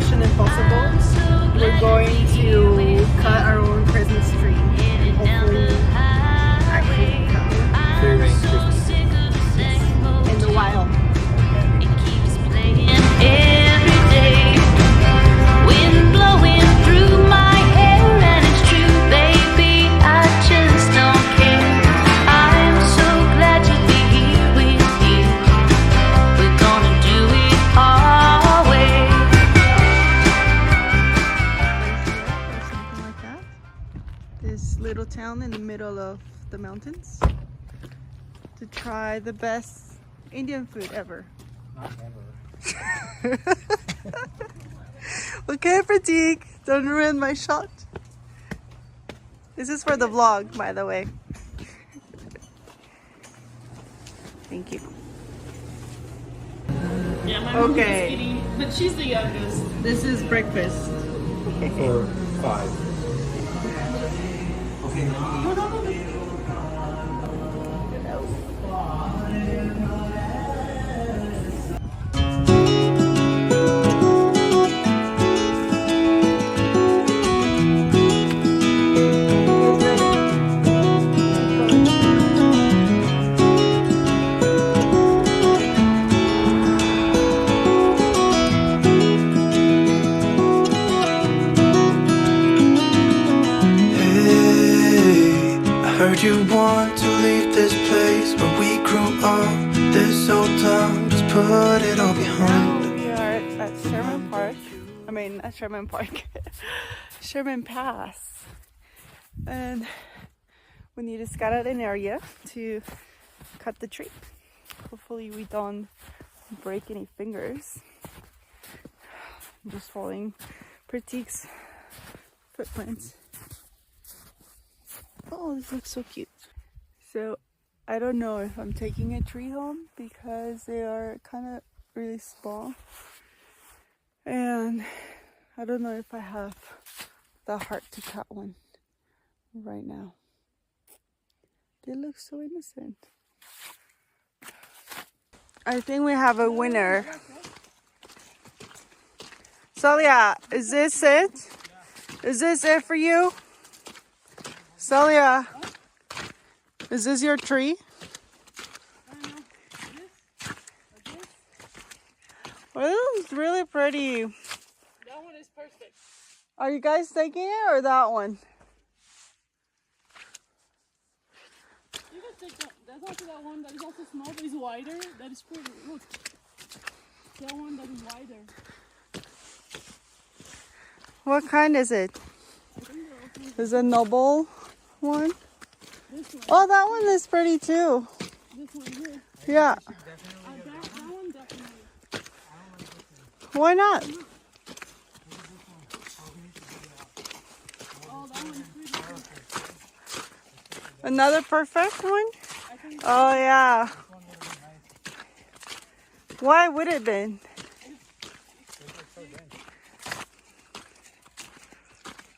Mission Impossible. We're going to cut our own Christmas tree and hopefully actually cut one. Free-range Christmas. In the wild. Every day, wind blowing through my hair, and it's true, baby, I just don't care. I'm so glad to be here with you. We're gonna do it our way. Or something like that. This little town in the middle of the mountains to try the best Indian food ever. Not ever. Okay, Pratik, don't ruin my shot. This is for the vlog, by the way. Thank you. Yeah, my mom Okay. is eating, but she's the youngest. This is breakfast. For 5. Heard you want to leave this place where we grew up. This old town, just put it all behind. We are at Sherman Park. I mean, not Sherman Park. Sherman Pass. And we need to scout out an area to cut the tree. Hopefully we don't break any fingers. I'm just following Pratik's footprints. Oh, this looks so cute. So I don't know if I'm taking a tree home because they are kind of really small. And I don't know if I have the heart to cut one right now. They look so innocent. I think we have a winner. Celia, is this it? Is this it for you? Celia, is this your tree? Well, this is really pretty. That one is perfect. Are you guys taking it or that one? You can take that. There's also that one that is also small, but is wider. That is pretty. Look. That one that is wider. What kind is it? I think they're also Is it a noble one? this one. Oh, that one is pretty too. This one here. Yeah. That one definitely. Why not? Oh, that one is pretty perfect. Another perfect one? I think Oh, yeah. Why would it be?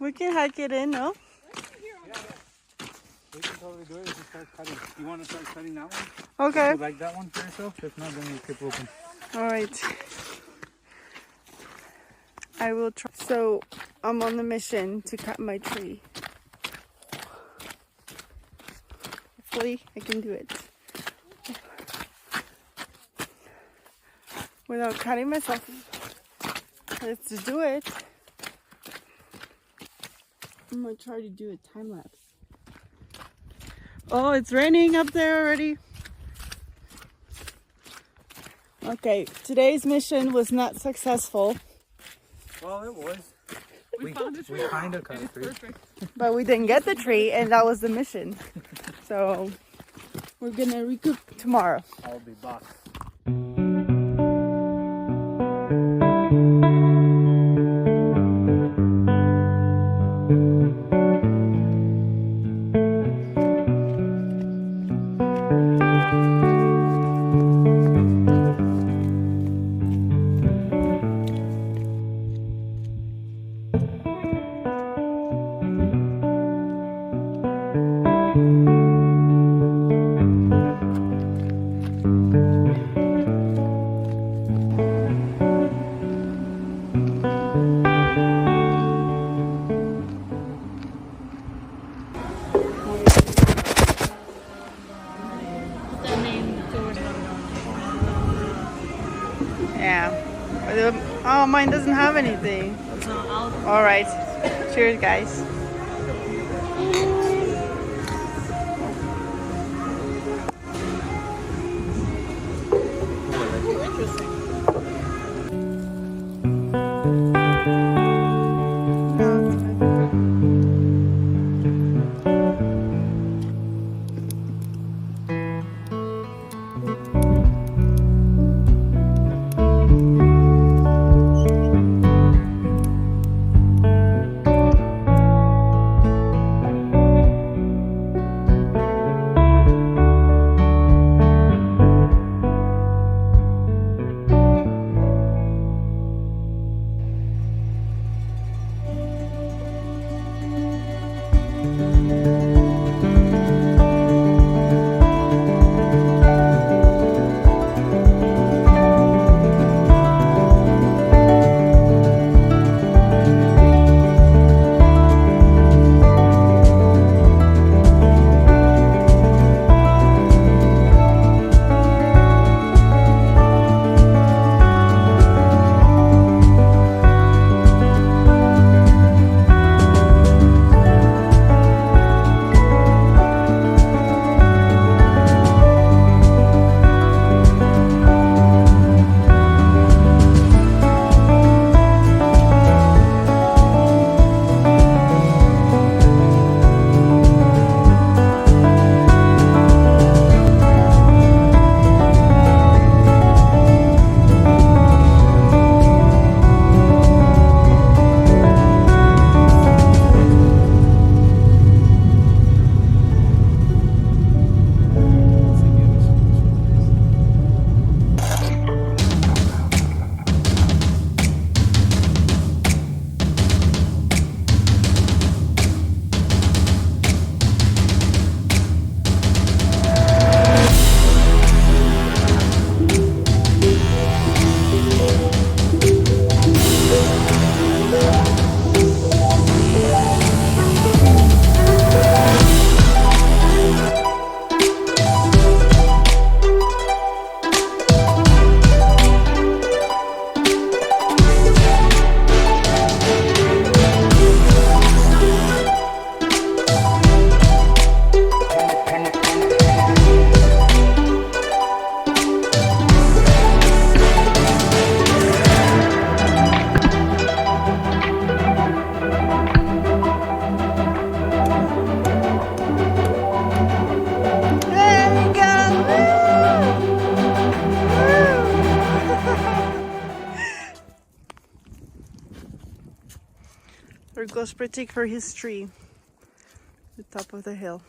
We can hike it in, no? We can totally do it if you start cutting. You want to start cutting that one? Okay. You like that one for yourself? If not, then you keep open. All right. I will try. So I'm on the mission to cut my tree. Hopefully I can do it without cutting myself. Let's do it. I'm gonna try to do a time lapse. Oh, it's raining up there already. Okay, today's mission was not successful, Well, it was. we found a tree. We kind of cut It a is tree. perfect. but we didn't get the tree, and that was the mission. So we're gonna recoup tomorrow. I'll be back. Yeah. Oh, mine doesn't have anything. All right. Cheers, guys. There goes Pratik for his tree. The top of the hill.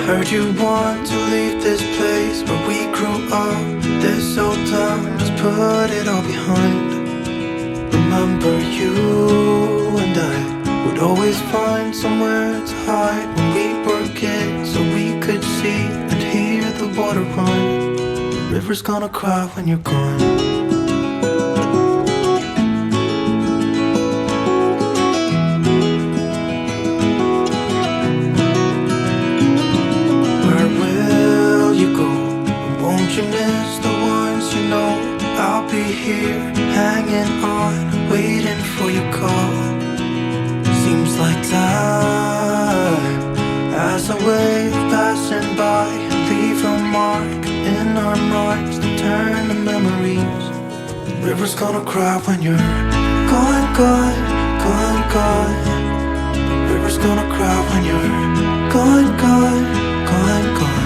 Heard you want to leave this place where we grew up. This old town, just put it all behind. Remember you and I would always find somewhere to hide when we were kids, so we could see and hear the water run. The river's gonna cry when you're gone. You miss the ones you know. I'll be here, hanging on, waiting for your call. Seems like time as a wave passing by, leave a mark in our minds that turn to memories. The river's gonna cry when you're gone, gone, gone, gone. The river's gonna cry when you're gone, gone, gone, gone.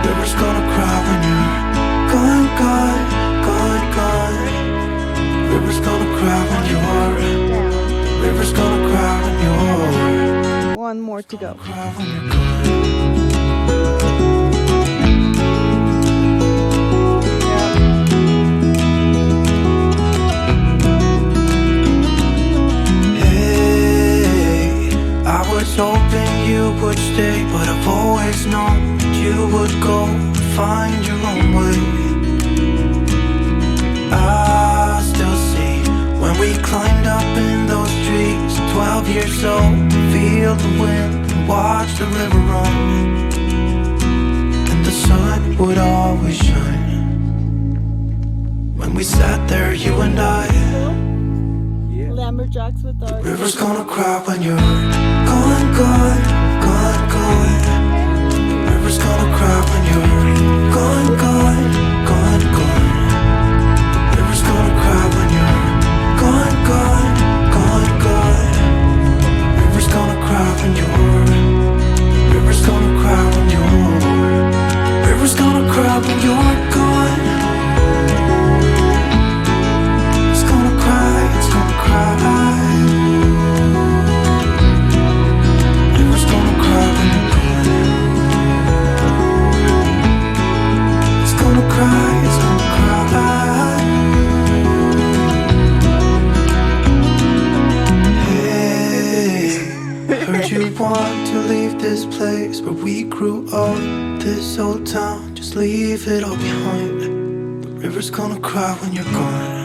The river's gonna cry when you're gone, gone, gone, gone. The river's gonna cry when you're. The river's gonna cry when you're. One more to go. Cry when you're gone. Hey, would stay, but I've always known that you would go find your own way. I still see when we climbed up in those trees, 12 years old, feel the wind and watch the river run. And the sun would always shine when we sat there, you and I. Lumberjacks with our River's gonna cry when you're gone, gone, gone, gone. River's gonna cry when you're gone, gone, gone, gone. River's gonna cry when you're gone, gone, gone, gone. River's gonna cry when you're. River's gonna cry when you're. River's gonna cry when you're gone. It's gonna cry, it's gonna cry. River's gonna cry when you're gone. It's gonna cry, it's gonna cry. Hey, heard you want to leave this place where we grew up, this old town. Just leave it all behind. The river's gonna cry when you're gone.